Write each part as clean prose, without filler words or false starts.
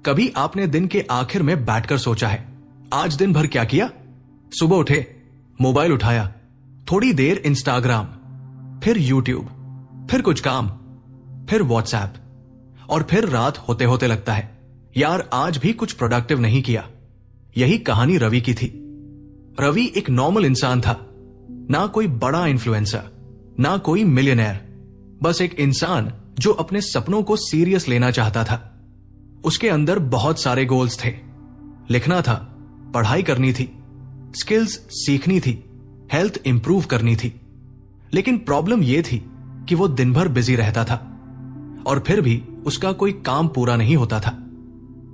कभी आपने दिन के आखिर में बैठकर सोचा है, आज दिन भर क्या किया? सुबह उठे, मोबाइल उठाया, थोड़ी देर इंस्टाग्राम, फिर यूट्यूब, फिर कुछ काम, फिर व्हाट्सएप, और फिर रात होते होते लगता है, यार आज भी कुछ प्रोडक्टिव नहीं किया। यही कहानी रवि की थी। रवि एक नॉर्मल इंसान था, ना कोई बड़ा इन्फ्लुएंसर, ना कोई मिलियनेयर, बस एक इंसान जो अपने सपनों को सीरियस लेना चाहता था। उसके अंदर बहुत सारे गोल्स थे। लिखना था, पढ़ाई करनी थी, स्किल्स सीखनी थी, हेल्थ इंप्रूव करनी थी। लेकिन प्रॉब्लम यह थी कि वो दिन भर बिजी रहता था और फिर भी उसका कोई काम पूरा नहीं होता था।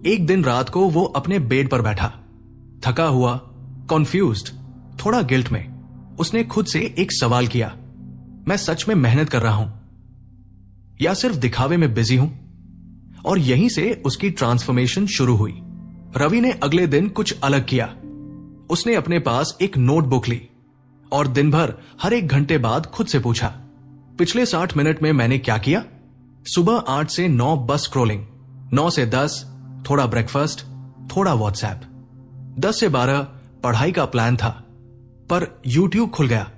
एक दिन रात को वो अपने बेड पर बैठा, थका हुआ, कॉन्फ्यूज्ड, थोड़ा गिल्ट में। उसने खुद से एक सवाल किया, मैं सच में मेहनत कर रहा हूं या सिर्फ दिखावे में बिजी हूं? और यहीं से उसकी ट्रांसफॉर्मेशन शुरू हुई। रवि ने अगले दिन कुछ अलग किया। उसने अपने पास एक नोटबुक ली और दिन भर हर एक घंटे बाद खुद से पूछा, पिछले 60 मिनट में मैंने क्या किया? सुबह 8 से 9 बस स्क्रोलिंग, 9 से 10 थोड़ा ब्रेकफास्ट, थोड़ा व्हाट्सएप, 10 से 12 पढ़ाई का प्लान था, पर यूट्यूब खुल गया।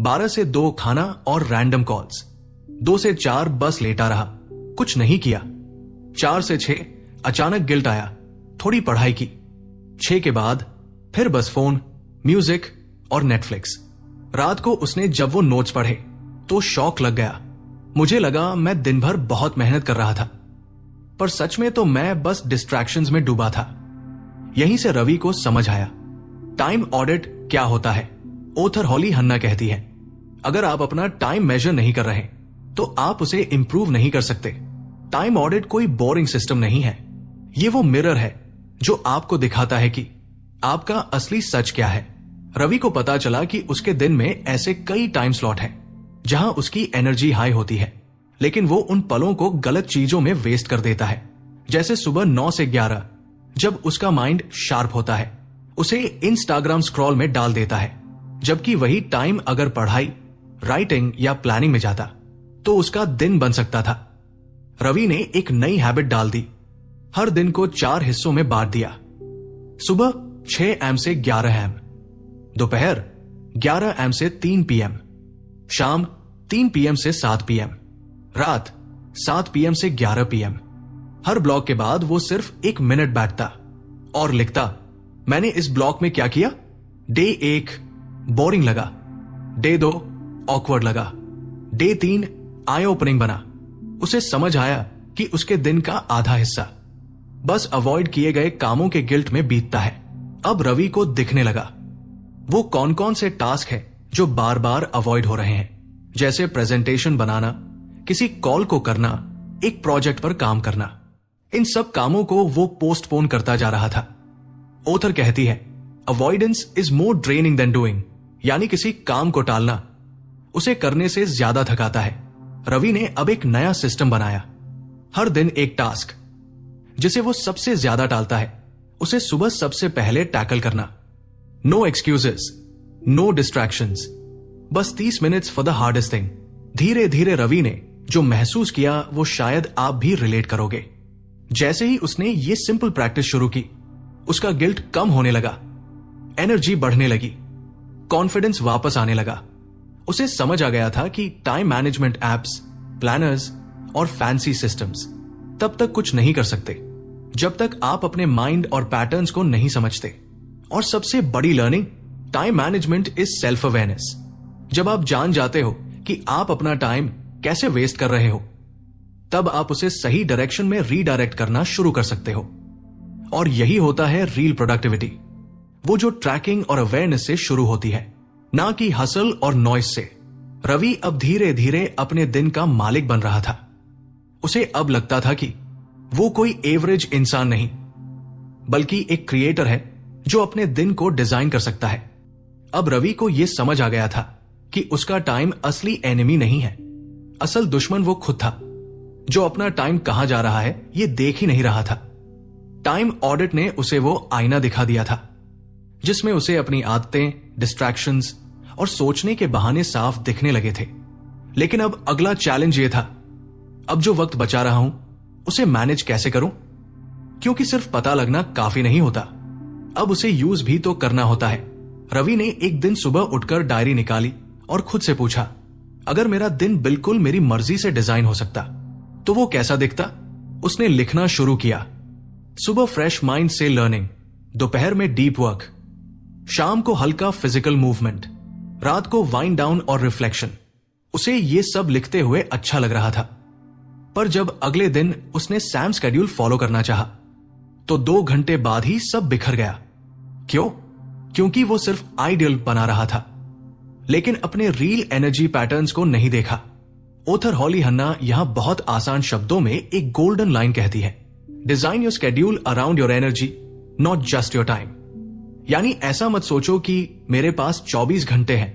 12 से 2 खाना और रैंडम कॉल्स, 2 से 4 बस लेटा रहा, कुछ नहीं किया। 4 से 6 अचानक गिल्ट आया, थोड़ी पढ़ाई की। 6 के बाद फिर बस फोन, म्यूजिक और नेटफ्लिक्स। रात को उसने जब वो नोट्स पढ़े तो शॉक लग गया। मुझे लगा मैं दिन भर बहुत मेहनत कर रहा था, पर सच में तो मैं बस डिस्ट्रैक्शंस में डूबा था। यहीं से रवि को समझ आया, टाइम ऑडिट क्या होता है। ऑथर हॉली हन्ना कहती है, अगर आप अपना टाइम मेजर नहीं कर रहे तो आप उसे इंप्रूव नहीं कर सकते। टाइम ऑडिट कोई बोरिंग सिस्टम नहीं है, ये वो मिरर है जो आपको दिखाता है कि आपका असली सच क्या है। रवि को पता चला कि उसके दिन में ऐसे कई टाइम स्लॉट हैं जहां उसकी एनर्जी हाई होती है, लेकिन वो उन पलों को गलत चीजों में वेस्ट कर देता है। जैसे सुबह 9 से 11 जब उसका माइंड शार्प होता है, उसे इंस्टाग्राम स्क्रॉल में डाल देता है, जबकि वही टाइम अगर पढ़ाई, राइटिंग या प्लानिंग में जाता तो उसका दिन बन सकता था। रवि ने एक नई हैबिट डाल दी, हर दिन को 4 हिस्सों में बांट दिया। सुबह 6 AM से 11 AM, दोपहर 11 AM से 3 PM, शाम 3 PM से 7 PM, रात 7 PM से 11 PM। हर ब्लॉक के बाद वो सिर्फ 1 मिनट बैठता और लिखता, मैंने इस ब्लॉक में क्या किया? डे 1 बोरिंग लगा, डे 2 ऑकवर्ड लगा, डे 3 आई ओपनिंग बना। उसे समझ आया कि उसके दिन का आधा हिस्सा बस अवॉइड किए गए कामों के गिल्ट में बीतता है। अब रवि को दिखने लगा वो कौन कौन से टास्क है जो बार बार अवॉइड हो रहे हैं, जैसे प्रेजेंटेशन बनाना, किसी कॉल को करना, एक प्रोजेक्ट पर काम करना। इन सब कामों को वो पोस्टपोन करता जा रहा था। ऑथर कहती है, avoidance is more draining than doing, यानी किसी काम को टालना उसे करने से ज्यादा थकाता है। रवि ने अब एक नया सिस्टम बनाया, हर दिन एक टास्क जिसे वो सबसे ज्यादा टालता है उसे सुबह सबसे पहले टैकल करना। नो एक्सक्यूजेस, नो डिस्ट्रैक्शंस, बस 30 minutes for the hardest thing. धीरे धीरे रवि ने जो महसूस किया वो शायद आप भी रिलेट करोगे। जैसे ही उसने ये सिंपल प्रैक्टिस शुरू की, उसका गिल्ट कम होने लगा, एनर्जी बढ़ने लगी, कॉन्फिडेंस वापस आने लगा। उसे समझ आ गया था कि टाइम मैनेजमेंट एप्स, प्लानर्स और फैंसी सिस्टम्स तब तक कुछ नहीं कर सकते जब तक आप अपने माइंड और पैटर्न्स को नहीं समझते। और सबसे बड़ी learning time management is self awareness. जब आप जान जाते हो कि आप अपना टाइम कैसे वेस्ट कर रहे हो, तब आप उसे सही डायरेक्शन में रीडायरेक्ट करना शुरू कर सकते हो। और यही होता है रियल प्रोडक्टिविटी, वो जो ट्रैकिंग और अवेयरनेस से शुरू होती है, ना कि हसल और नॉइस से। रवि अब धीरे धीरे अपने दिन का मालिक बन रहा था। उसे अब लगता था कि वो कोई एवरेज इंसान नहीं, बल्कि एक क्रिएटर है जो अपने दिन को डिजाइन कर सकता है। अब रवि को यह समझ आ गया था कि उसका टाइम असली एनिमी नहीं है, असल दुश्मन वो खुद था, जो अपना टाइम कहां जा रहा है ये देख ही नहीं रहा था। टाइम ऑडिट ने उसे वो आईना दिखा दिया था जिसमें उसे अपनी आदतें, डिस्ट्रैक्शंस और सोचने के बहाने साफ दिखने लगे थे। लेकिन अब अगला चैलेंज ये था, अब जो वक्त बचा रहा हूं उसे मैनेज कैसे करूं? क्योंकि सिर्फ पता लगना काफी नहीं होता, अब उसे यूज भी तो करना होता है। रवि ने एक दिन सुबह उठकर डायरी निकाली और खुद से पूछा, अगर मेरा दिन बिल्कुल मेरी मर्जी से डिजाइन हो सकता तो वो कैसा दिखता। उसने लिखना शुरू किया। सुबह फ्रेश माइंड से लर्निंग, दोपहर में डीप वर्क, शाम को हल्का फिजिकल मूवमेंट, रात को वाइंड डाउन और रिफ्लेक्शन। उसे ये सब लिखते हुए अच्छा लग रहा था। पर जब अगले दिन उसने सैम शेड्यूल फॉलो करना चाहा तो 2 घंटे बाद ही सब बिखर गया। क्यों? क्योंकि वो सिर्फ आइडियल बना रहा था, लेकिन अपने रियल एनर्जी पैटर्न्स को नहीं देखा। ऑथर हॉली हन्ना यहां बहुत आसान शब्दों में एक गोल्डन लाइन कहती है, design your schedule around your energy, not just your time. यानी ऐसा मत सोचो कि मेरे पास 24 घंटे हैं,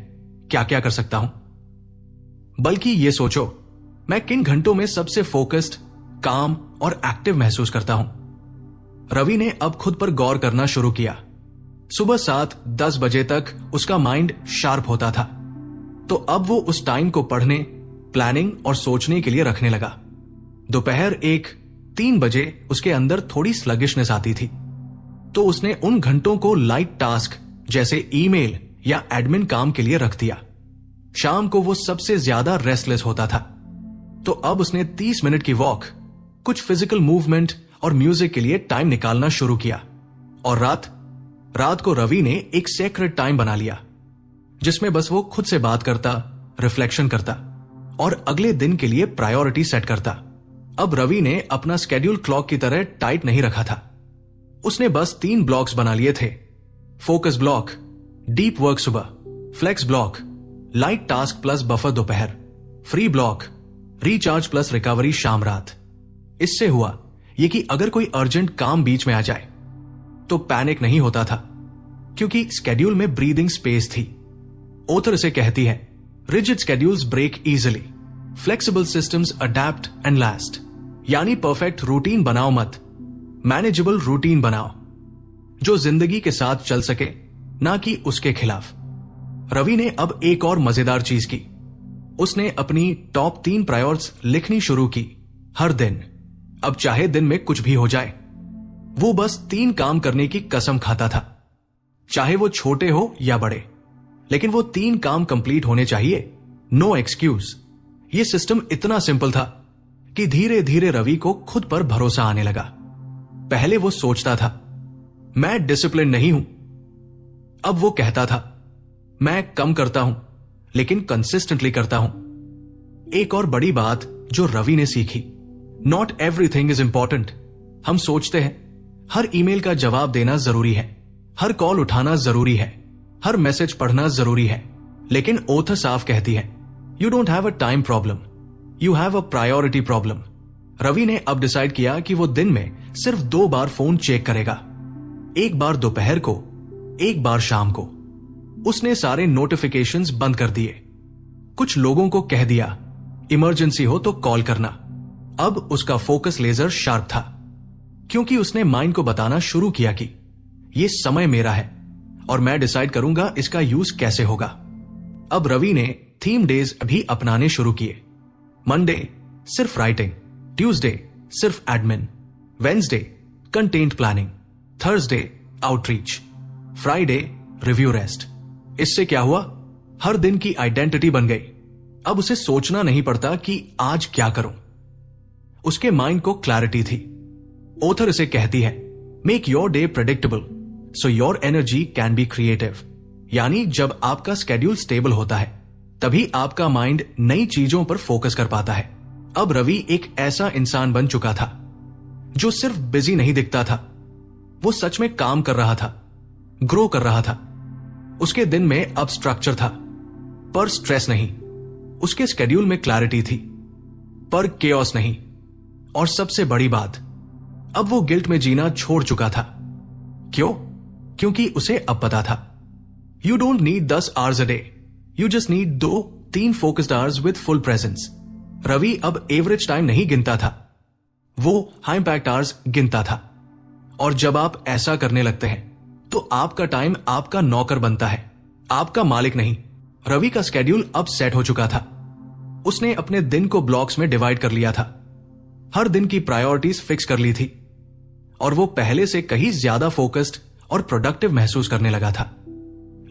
क्या क्या कर सकता हूं, बल्कि ये सोचो मैं किन घंटों में सबसे फोकस्ड, काम और एक्टिव महसूस करता हूं। रवि ने अब खुद पर गौर करना शुरू किया। सुबह 7-10 बजे तक उसका माइंड शार्प होता था, तो अब वो उस टाइम को पढ़ने, प्लानिंग और सोचने के लिए रखने लगा। दोपहर 1-3 बजे उसके अंदर थोड़ी स्लगिशनेस आती थी, तो उसने उन घंटों को लाइट टास्क जैसे ईमेल या एडमिन काम के लिए रख दिया। शाम को वो सबसे ज्यादा रेस्टलेस होता था, तो अब उसने 30 मिनट की वॉक, कुछ फिजिकल मूवमेंट और म्यूजिक के लिए टाइम निकालना शुरू किया। और रात को रवि ने एक सेक्रेट टाइम बना लिया, जिसमें बस वो खुद से बात करता, रिफ्लेक्शन करता और अगले दिन के लिए प्रायोरिटी सेट करता। अब रवि ने अपना स्केड्यूल क्लॉक की तरह टाइट नहीं रखा था। उसने बस 3 ब्लॉक्स बना लिए थे, फोकस ब्लॉक, डीप वर्क सुबह, flex block, light task plus buffer दोपहर, free block, recharge plus recovery शाम रात। इससे हुआ ये कि अगर कोई अर्जेंट काम बीच में आ जाए तो पैनिक नहीं होता था, क्योंकि स्केड्यूल में ब्रीदिंग स्पेस थी। ऑथर इसे कहती है, rigid schedules break easily, flexible systems adapt and last. यानी परफेक्ट रूटीन बनाओ मत, मैनेजेबल रूटीन बनाओ जो जिंदगी के साथ चल सके, ना कि उसके खिलाफ। रवि ने अब एक और मजेदार चीज की। उसने अपनी टॉप 3 प्रायोर्स लिखनी शुरू की हर दिन। अब चाहे दिन में कुछ भी हो जाए, वो बस 3 काम करने की कसम खाता था, चाहे वो छोटे हो या बड़े, लेकिन वो 3 काम कंप्लीट होने चाहिए, नो एक्सक्यूज। ये सिस्टम इतना सिंपल था कि धीरे धीरे रवि को खुद पर भरोसा आने लगा। पहले वो सोचता था, मैं डिसिप्लिन नहीं हूं। अब वो कहता था, मैं कम करता हूं लेकिन कंसिस्टेंटली करता हूं। एक और बड़ी बात जो रवि ने सीखी, नॉट एवरीथिंग इज इंपॉर्टेंट। हम सोचते हैं हर ईमेल का जवाब देना जरूरी है, हर कॉल उठाना जरूरी है, हर मैसेज पढ़ना जरूरी है, लेकिन ऑथर साफ कहती है, you don't have a time problem, you have a priority problem. Ravi ने अब डिसाइड किया कि वो दिन में सिर्फ 2 बार फोन चेक करेगा, एक बार दोपहर को, एक बार शाम को। उसने सारे नोटिफिकेशंस बंद कर दिए। कुछ लोगों को कह दिया, इमरजेंसी हो तो कॉल करना। अब उसका फोकस लेजर शार्प था, क्योंकि उसने माइंड को बताना शुरू किया कि यह समय मेरा है और मैं डिसाइड करूंगा इसका यूज कैसे होगा। अब रवि ने थीम डेज भी अपनाने शुरू किए। मंडे सिर्फ राइटिंग, ट्यूसडे सिर्फ admin, Wednesday content planning, Thursday outreach, Friday review rest. इससे क्या हुआ, हर दिन की आइडेंटिटी बन गई। अब उसे सोचना नहीं पड़ता कि आज क्या करूं। उसके माइंड को क्लैरिटी थी। ऑथर इसे कहती है, make your day predictable so your energy can be creative. यानी जब आपका स्केड्यूल स्टेबल होता है, तभी आपका माइंड नई चीजों पर फोकस कर पाता है। अब रवि एक ऐसा इंसान बन चुका था जो सिर्फ बिजी नहीं दिखता था, वो सच में काम कर रहा था, ग्रो कर रहा था। उसके दिन में अब स्ट्रक्चर था, पर स्ट्रेस नहीं। उसके स्केड्यूल में क्लैरिटी थी, पर केओस नहीं। और सबसे बड़ी बात, अब वो गिल्ट में जीना छोड़ चुका था। क्यों? क्योंकि उसे अब पता था, you don't need 10 hours a day, you just need 2-3 focused hours with full presence. Ravi अब एवरेज टाइम नहीं गिनता था, वो हाई इंपैक्ट आवर्स गिनता था। और जब आप ऐसा करने लगते हैं तो आपका टाइम आपका नौकर बनता है, आपका मालिक नहीं। रवि का स्केड्यूल अब सेट हो चुका था। उसने अपने दिन को ब्लॉक्स में डिवाइड कर लिया था, हर दिन की प्रायोरिटीज फिक्स कर ली थी और वो पहले से कहीं ज्यादा फोकस्ड और प्रोडक्टिव महसूस करने लगा था।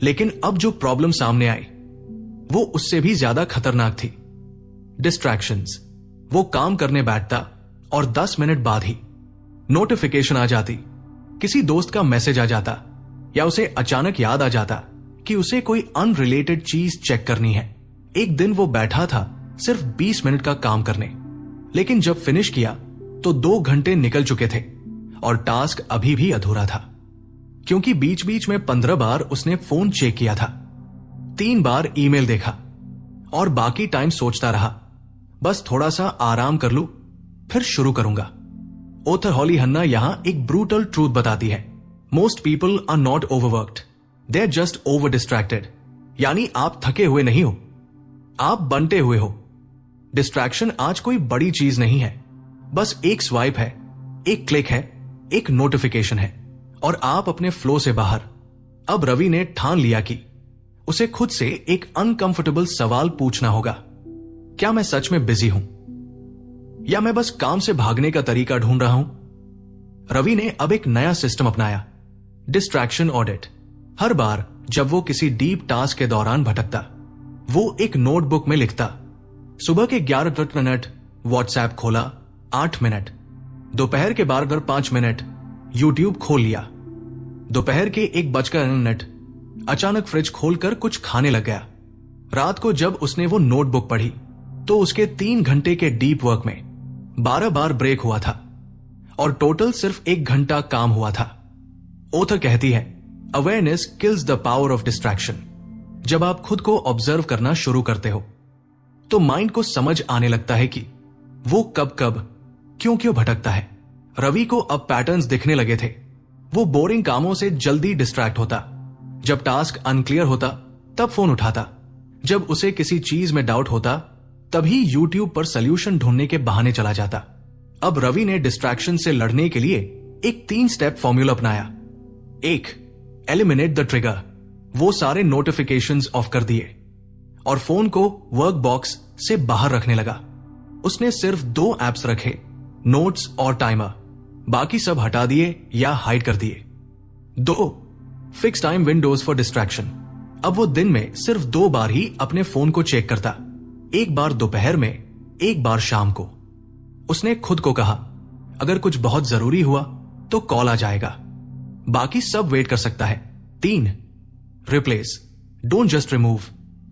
लेकिन अब जो प्रॉब्लम सामने आई वो उससे भी ज्यादा खतरनाक थी। डिस्ट्रैक्शंस। वो काम करने बैठता और 10 मिनट बाद ही नोटिफिकेशन आ जाती, किसी दोस्त का मैसेज आ जाता या उसे अचानक याद आ जाता कि उसे कोई अनरिलेटेड चीज चेक करनी है। एक दिन वो बैठा था सिर्फ 20 मिनट का काम करने, लेकिन जब फिनिश किया तो 2 घंटे निकल चुके थे और टास्क अभी भी अधूरा था, क्योंकि बीच बीच में 15 बार उसने फोन चेक किया था, 3 बार ईमेल देखा और बाकी टाइम सोचता रहा बस थोड़ा सा आराम कर लूं फिर शुरू करूंगा। ऑथर हॉली हन्ना यहां एक ब्रूटल ट्रूथ बताती है। Most people are not overworked, they are just over distracted. यानी आप थके हुए नहीं हो, आप बंटे हुए हो। डिस्ट्रैक्शन आज कोई बड़ी चीज नहीं है, बस एक स्वाइप है, एक क्लिक है, एक नोटिफिकेशन है और आप अपने फ्लो से बाहर। अब रवि ने ठान लिया कि उसे खुद से एक अनकंफर्टेबल सवाल पूछना होगा, क्या मैं सच में बिजी हूं या मैं बस काम से भागने का तरीका ढूंढ रहा हूं? रवि ने अब एक नया सिस्टम अपनाया, डिस्ट्रैक्शन ऑडिट। हर बार जब वो किसी डीप टास्क के दौरान भटकता, वो एक नोटबुक में लिखता, सुबह के 11:10 व्हाट्सएप खोला 8 मिनट, दोपहर के 12:05 यूट्यूब खोल लिया, दोपहर के 1:09 अचानक फ्रिज खोलकर कुछ खाने लग गया। रात को जब उसने वो नोटबुक पढ़ी तो उसके 3 घंटे के डीप वर्क में 12 बार ब्रेक हुआ था और टोटल सिर्फ 1 घंटा काम हुआ था। ऑथर कहती है, awareness kills the power of distraction. जब आप खुद को ऑब्जर्व करना शुरू करते हो तो माइंड को समझ आने लगता है कि वो कब कब क्यों क्यों भटकता है। रवि को अब पैटर्न्स दिखने लगे थे। वो बोरिंग कामों से जल्दी डिस्ट्रैक्ट होता, जब टास्क अनक्लियर होता तब फोन उठाता, जब उसे किसी चीज में डाउट होता तभी यूट्यूब पर सॉल्यूशन ढूंढने के बहाने चला जाता। अब रवि ने डिस्ट्रैक्शन से लड़ने के लिए एक 3 स्टेप फॉर्मूला अपनाया। 1, एलिमिनेट द ट्रिगर। वो सारे नोटिफिकेशंस ऑफ कर दिए और फोन को वर्क बॉक्स से बाहर रखने लगा। उसने सिर्फ 2 एप्स रखे, नोट्स और टाइमर, बाकी सब हटा दिए या हाइड कर दिए। 2, fix time Windows for distraction. अब वो दिन में सिर्फ 2 बार ही अपने फोन को चेक करता, एक बार दोपहर में, एक बार शाम को। उसने खुद को कहा, अगर कुछ बहुत जरूरी हुआ तो कॉल आ जाएगा, बाकी सब वेट कर सकता है। 3, replace, don't just remove.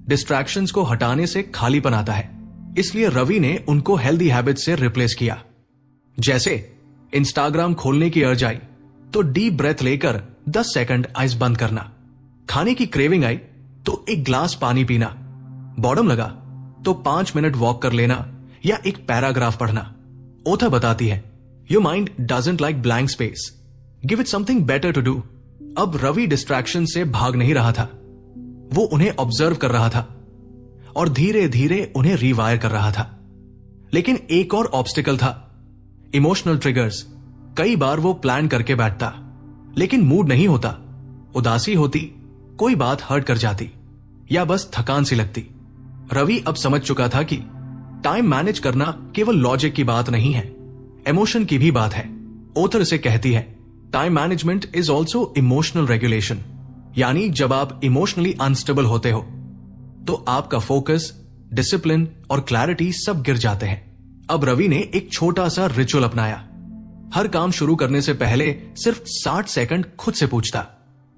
Distractions को हटाने से खालीपन आता है, इसलिए रवि ने उनको हेल्दी हैबिट से रिप्लेस किया। जैसे इंस्टाग्राम खोलने की अर्ज आई तो डीप ब्रेथ लेकर 10 सेकंड आइज बंद करना, खाने की क्रेविंग आई तो एक ग्लास पानी पीना, बॉर्डम लगा तो 5 मिनट वॉक कर लेना या एक पैराग्राफ पढ़ना। ऑथर बताती है, your mind doesn't like blank space, give it something better to do. अब रवि डिस्ट्रैक्शन से भाग नहीं रहा था, वो उन्हें ऑब्जर्व कर रहा था और धीरे धीरे उन्हें रिवायर कर रहा था। लेकिन एक और ऑब्स्टिकल था, इमोशनल ट्रिगर्स। कई बार वो प्लान करके बैठता लेकिन मूड नहीं होता, उदासी होती, कोई बात हर्ट कर जाती या बस थकान सी लगती। रवि अब समझ चुका था कि टाइम मैनेज करना केवल लॉजिक की बात नहीं है, इमोशन की भी बात है। ऑथर इसे कहती है, time management is also emotional regulation. यानी जब आप इमोशनली अनस्टेबल होते हो तो आपका फोकस, डिसिप्लिन और क्लैरिटी सब गिर जाते हैं। अब रवि ने एक छोटा सा रिचुअल अपनाया। हर काम शुरू करने से पहले सिर्फ 60 सेकंड खुद से पूछता,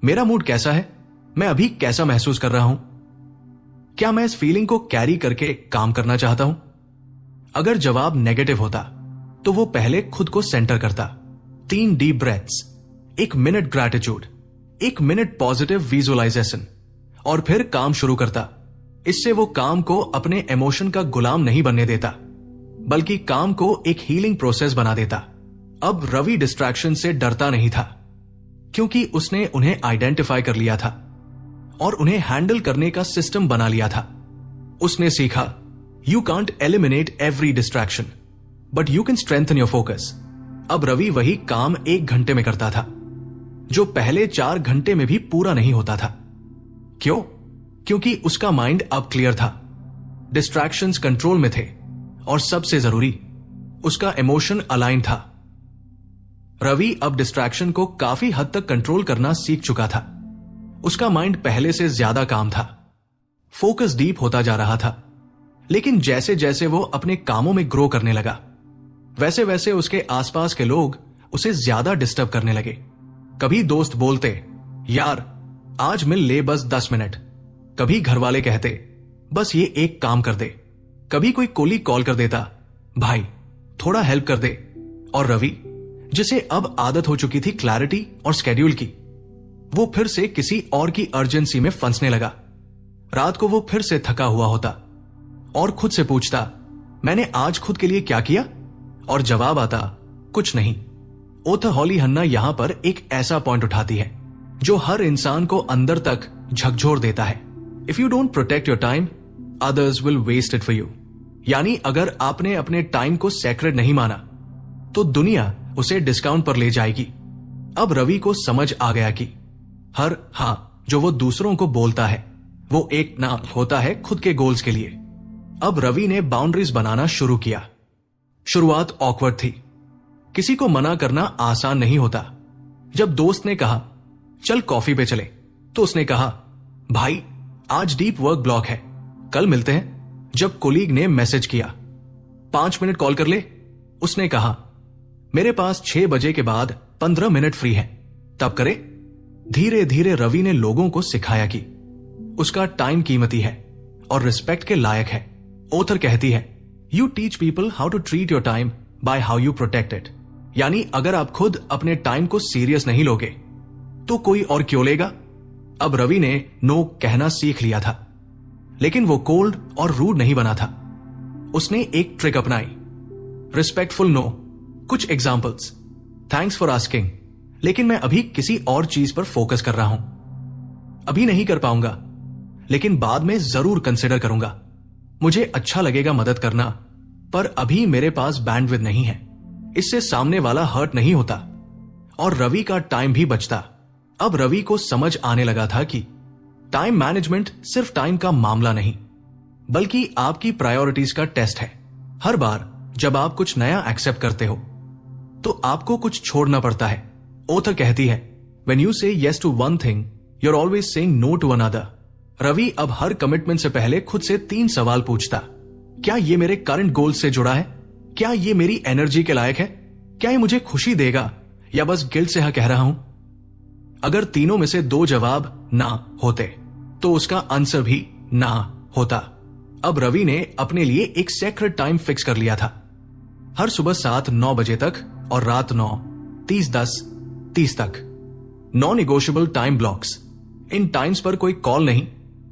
मेरा मूड कैसा है, मैं अभी कैसा महसूस कर रहा हूं, क्या मैं इस फीलिंग को कैरी करके काम करना चाहता हूं। अगर जवाब नेगेटिव होता तो वो पहले खुद को सेंटर करता, 3 deep breaths, 1 minute gratitude, 1 minute positive visualisation और फिर काम शुरू करता। इससे वो काम को अपने इमोशन का गुलाम नहीं बनने देता, बल्कि काम को एक हीलिंग प्रोसेस बना देता। अब रवि डिस्ट्रैक्शन से डरता नहीं था, क्योंकि उसने उन्हें आइडेंटिफाई कर लिया था और उन्हें हैंडल करने का सिस्टम बना लिया था। उसने सीखा, you can't eliminate every distraction but you can strengthen your focus. अब रवि वही काम 1 घंटे में करता था जो पहले 4 घंटे में भी पूरा नहीं होता था। क्यों? क्योंकि उसका माइंड अब क्लियर था, डिस्ट्रैक्शंस कंट्रोल में थे और सबसे जरूरी, उसका इमोशन अलाइन था। रवि अब डिस्ट्रैक्शन को काफी हद तक कंट्रोल करना सीख चुका था। उसका माइंड पहले से ज्यादा काम था, फोकस डीप होता जा रहा था। लेकिन जैसे जैसे वो अपने कामों में ग्रो करने लगा, वैसे वैसे उसके आसपास के लोग उसे ज्यादा डिस्टर्ब करने लगे। कभी दोस्त बोलते, यार आज मिल ले बस 10 मिनट। कभी घर वाले कहते, बस ये एक काम कर दे। कभी कोई कोलीग कॉल कर देता, भाई थोड़ा हेल्प कर दे। और रवि, जिसे अब आदत हो चुकी थी क्लैरिटी और स्केड्यूल की, वो फिर से किसी और की अर्जेंसी में फंसने लगा। रात को वो फिर से थका हुआ होता और खुद से पूछता, मैंने आज खुद के लिए क्या किया? और जवाब आता, कुछ नहीं। ओथा हॉली हन्ना यहां पर एक ऐसा पॉइंट उठाती है जो हर इंसान को अंदर तक झकझोर देता है। If you don't protect your time, others will waste it for you. यानी अगर आपने अपने टाइम को सैक्रेड नहीं माना तो दुनिया उसे डिस्काउंट पर ले जाएगी। अब रवि को समझ आ गया कि हर हां जो वो दूसरों को बोलता है वो एक ना होता है खुद के गोल्स के लिए। अब रवि ने बाउंड्रीज बनाना शुरू किया। शुरुआत ऑकवर्ड थी, किसी को मना करना आसान नहीं होता। जब दोस्त ने कहा चल कॉफी पे चले, तो उसने कहा, भाई आज डीप वर्क ब्लॉक है, कल मिलते हैं। जब कोलीग ने मैसेज किया, 5 मिनट कॉल कर ले, उसने कहा, मेरे पास 6 बजे के बाद 15 मिनट फ्री है, तब करे। धीरे धीरे रवि ने लोगों को सिखाया कि उसका टाइम कीमती है और रिस्पेक्ट के लायक है। ओथर कहती है, you teach people how to treat your time by how you protect it. यानी अगर आप खुद अपने टाइम को सीरियस नहीं लोगे तो कोई और क्यों लेगा? अब रवि ने नो कहना सीख लिया था, लेकिन वो कोल्ड और रूड नहीं बना था। उसने एक ट्रिक अपनाई, रिस्पेक्टफुल नो। कुछ एग्जाम्पल्स, थैंक्स फॉर आस्किंग, लेकिन मैं अभी किसी और चीज पर फोकस कर रहा हूं। अभी नहीं कर पाऊंगा, लेकिन बाद में जरूर कंसिडर करूंगा। मुझे अच्छा लगेगा मदद करना, पर अभी मेरे पास बैंडविड्थ नहीं है। इससे सामने वाला हर्ट नहीं होता और रवि का टाइम भी बचता। अब रवि को समझ आने लगा था कि टाइम मैनेजमेंट सिर्फ टाइम का मामला नहीं, बल्कि आपकी प्रायोरिटीज का टेस्ट है। हर बार जब आप कुछ नया एक्सेप्ट करते हो तो आपको कुछ छोड़ना पड़ता है। ओथर कहती है, when you say yes to one thing, you are always saying no to another. Ravi अब हर कमिटमेंट से पहले खुद से 3 सवाल पूछता, क्या ये मेरे करंट गोल से जुड़ा है? क्या ये मेरी एनर्जी के लायक है? क्या ये मुझे खुशी देगा या बस गिल्ट से कह रहा हूं? अगर तीनों में से 2 जवाब ना होते तो उसका आंसर भी ना होता। अब रवि ने अपने लिए एक सेक्रेट टाइम फिक्स कर लिया था। हर सुबह 7-9 बजे तक और रात 9:30-10:30 तक। Non negotiable time blocks. इन टाइम्स पर कोई कॉल नहीं,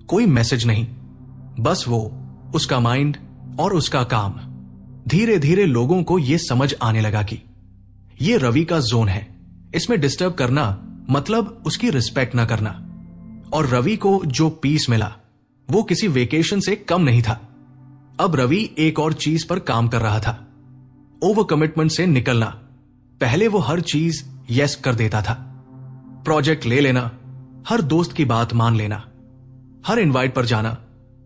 कोई मैसेज नहीं, बस वो, उसका माइंड और उसका काम। धीरे धीरे लोगों को यह समझ आने लगा कि यह रवि का जोन है। इसमें डिस्टर्ब करना मतलब उसकी रिस्पेक्ट ना करना। और रवि को जो पीस मिला वो किसी वेकेशन से कम नहीं था। अब रवि एक और चीज पर काम कर रहा था, ओवर कमिटमेंट से निकलना। पहले वो हर चीज यस कर देता था, प्रोजेक्ट ले लेना, हर दोस्त की बात मान लेना, हर इनवाइट पर जाना,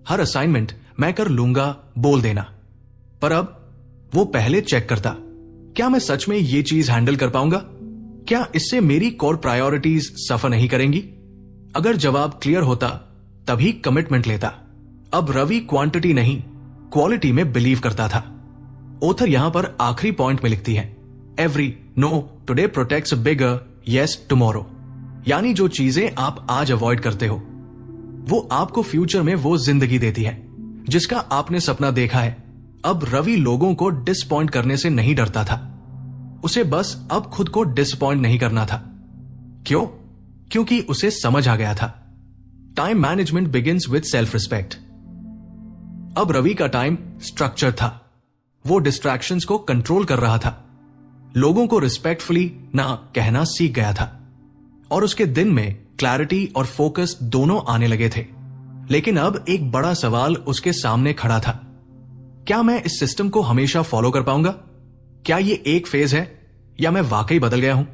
हर असाइनमेंट मैं कर लूंगा बोल देना। पर अब वो पहले चेक करता, क्या मैं सच में ये चीज हैंडल कर पाऊंगा? क्या इससे मेरी कोर प्रायोरिटीज सफर नहीं करेंगी? अगर जवाब क्लियर होता तभी कमिटमेंट लेता। अब रवि क्वांटिटी नहीं क्वालिटी में बिलीव करता था। ओथर यहां पर आखिरी पॉइंट में लिखती है, एवरी नो टुडे प्रोटेक्ट्स बिगर येस टुमारो। यानी जो चीजें आप आज अवॉइड करते हो वो आपको फ्यूचर में वो जिंदगी देती है जिसका आपने सपना देखा है। अब रवि लोगों को डिसअपॉइंट करने से नहीं डरता था, उसे बस अब खुद को डिसअपॉइंट नहीं करना था। क्यों? क्योंकि उसे समझ आ गया था, time management begins with self respect. अब रवि का टाइम स्ट्रक्चर था, वो डिस्ट्रैक्शंस को कंट्रोल कर रहा था, लोगों को रिस्पेक्टफुली ना कहना सीख गया था और उसके दिन में क्लैरिटी और फोकस दोनों आने लगे थे। लेकिन अब एक बड़ा सवाल उसके सामने खड़ा था, क्या मैं इस सिस्टम को हमेशा फॉलो कर पाऊंगा? क्या ये एक फेज है या मैं वाकई बदल गया हूं?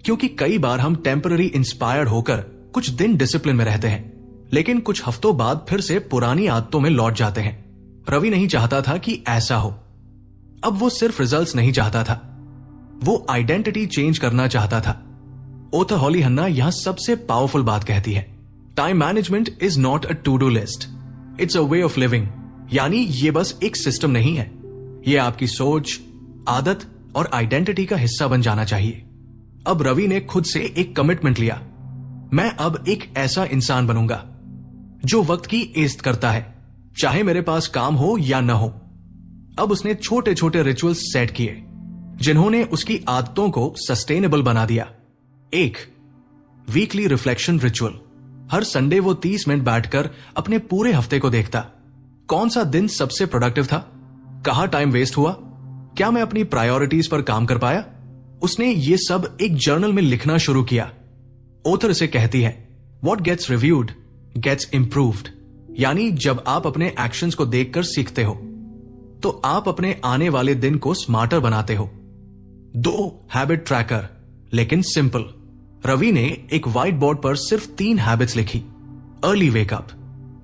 क्योंकि कई बार हम टेम्पररी इंस्पायर्ड होकर कुछ दिन डिसिप्लिन में रहते हैं, लेकिन कुछ हफ्तों बाद फिर से पुरानी आदतों में लौट जाते हैं। रवि नहीं चाहता था कि ऐसा हो। अब वो सिर्फ रिजल्ट्स नहीं चाहता था, वो आइडेंटिटी चेंज करना चाहता था। ओथर हॉली हन्ना यहां सबसे पावरफुल बात कहती है, time management is not a to do list, it's a way of living. यानी ये बस एक सिस्टम नहीं है, ये आपकी सोच, आदत और आइडेंटिटी का हिस्सा बन जाना चाहिए। अब रवि ने खुद से एक कमिटमेंट लिया, मैं अब एक ऐसा इंसान बनूंगा जो वक्त की इज्जत करता है, चाहे मेरे पास काम हो या न हो। अब उसने छोटे छोटे रिचुअल्स सेट किए जिन्होंने उसकी आदतों को सस्टेनेबल बना दिया। एक, वीकली रिफ्लेक्शन रिचुअल। हर संडे वो 30 मिनट बैठकर अपने पूरे हफ्ते को देखता। कौन सा दिन सबसे प्रोडक्टिव था, कहां टाइम वेस्ट हुआ, क्या मैं अपनी प्रायोरिटीज पर काम कर पाया। उसने ये सब एक जर्नल में लिखना शुरू किया। ऑथर इसे कहती है, what gets reviewed gets improved. यानी जब आप अपने एक्शंस को देखकर सीखते हो तो आप अपने आने वाले दिन को स्मार्टर बनाते हो। 2, हैबिट ट्रैकर, लेकिन सिंपल। रवि ने एक व्हाइट बोर्ड पर सिर्फ 3 हैबिट्स लिखी। Early wake up,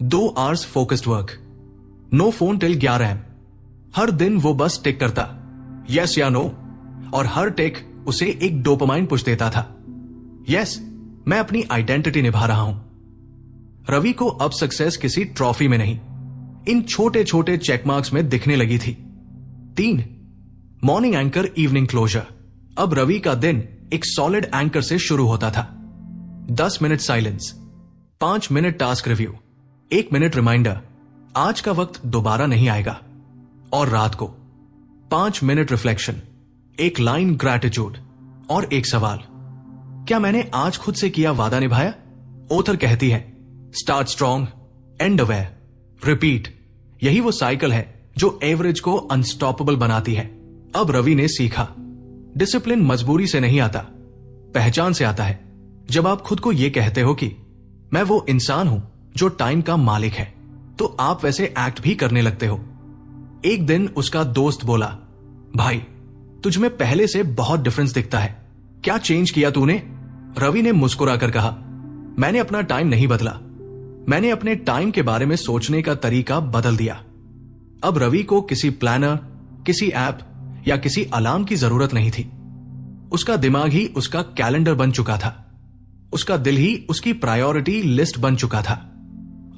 2 hours focused work, no phone till 11 am। हर दिन वो बस टिक करता, यस या नो, और हर टिक उसे एक डोपामाइन पुश देता था। यस, मैं अपनी आइडेंटिटी निभा रहा हूं। रवि को अब सक्सेस किसी ट्रॉफी में नहीं, इन छोटे छोटे चेकमार्क्स में दिखने लगी थी। 3, मॉर्निंग एंकर इवनिंग क्लोजर। अब रवि का दिन एक सॉलिड एंकर से शुरू होता था। 10 minute silence, 5 minute task review, 1 minute reminder, आज का वक्त दोबारा नहीं आएगा। और रात को 5 मिनट रिफ्लेक्शन, 1 लाइन ग्रैटिट्यूड और 1 सवाल, क्या मैंने आज खुद से किया वादा निभाया। ऑथर कहती है, start strong, and aware, repeat. यही वो साइकिल है जो एवरेज को अनस्टॉपेबल बनाती है। अब रवि ने सीखा, डिसिप्लिन मजबूरी से नहीं आता, पहचान से आता है। जब आप खुद को यह कहते हो कि मैं वो इंसान हूं जो टाइम का मालिक है, तो आप वैसे एक्ट भी करने लगते हो। एक दिन उसका दोस्त बोला, भाई तुझ में पहले से बहुत डिफरेंस दिखता है, क्या चेंज किया तूने। रवि ने मुस्कुराकर कहा, मैंने अपना टाइम नहीं बदला, मैंने अपने टाइम के बारे में सोचने का तरीका बदल दिया। अब रवि को किसी प्लानर, किसी ऐप या किसी अलार्म की जरूरत नहीं थी। उसका दिमाग ही उसका कैलेंडर बन चुका था, उसका दिल ही उसकी प्रायोरिटी लिस्ट बन चुका था,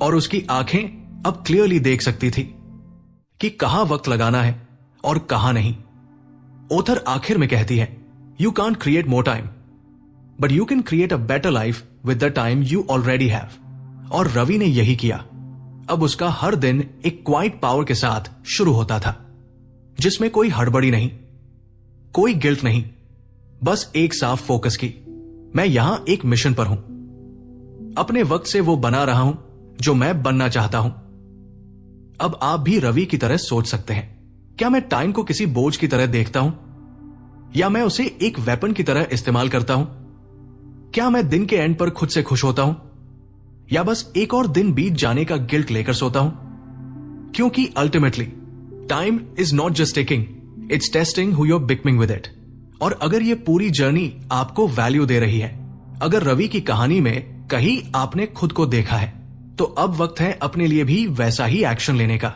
और उसकी आंखें अब क्लियरली देख सकती थी कि कहां वक्त लगाना है और कहां नहीं। ऑथर आखिर में कहती है, you can't create more time, but you can create a better life with the time you already have. और रवि ने यही किया। अब उसका हर दिन एक क्वाइट पावर के साथ शुरू होता था, जिसमें कोई हड़बड़ी नहीं, कोई गिल्ट नहीं, बस एक साफ फोकस की, मैं यहां एक मिशन पर हूं, अपने वक्त से वो बना रहा हूं जो मैं बनना चाहता हूं। अब आप भी रवि की तरह सोच सकते हैं, क्या मैं टाइम को किसी बोझ की तरह देखता हूं, या मैं उसे एक वेपन की तरह इस्तेमाल करता हूं। क्या मैं दिन के एंड पर खुद से खुश होता हूं, या बस एक और दिन बीत जाने का गिल्ट लेकर सोता हूं। क्योंकि ultimately time is not just ticking, it's testing who you are becoming with it. और अगर ये पूरी जर्नी आपको वैल्यू दे रही है, अगर रवि की कहानी में कहीं आपने खुद को देखा है, तो अब वक्त है अपने लिए भी वैसा ही एक्शन लेने का।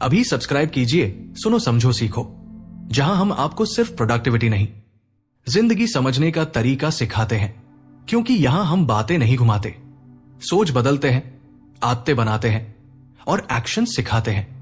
अभी सब्सक्राइब कीजिए सुनो समझो सीखो, जहां हम आपको सिर्फ प्रोडक्टिविटी नहीं, जिंदगी समझने का तरीका सिखाते हैं। क्योंकि यहां हम बातें नहीं घुमाते, सोच बदलते हैं, आदतें बनाते हैं और एक्शन सिखाते हैं।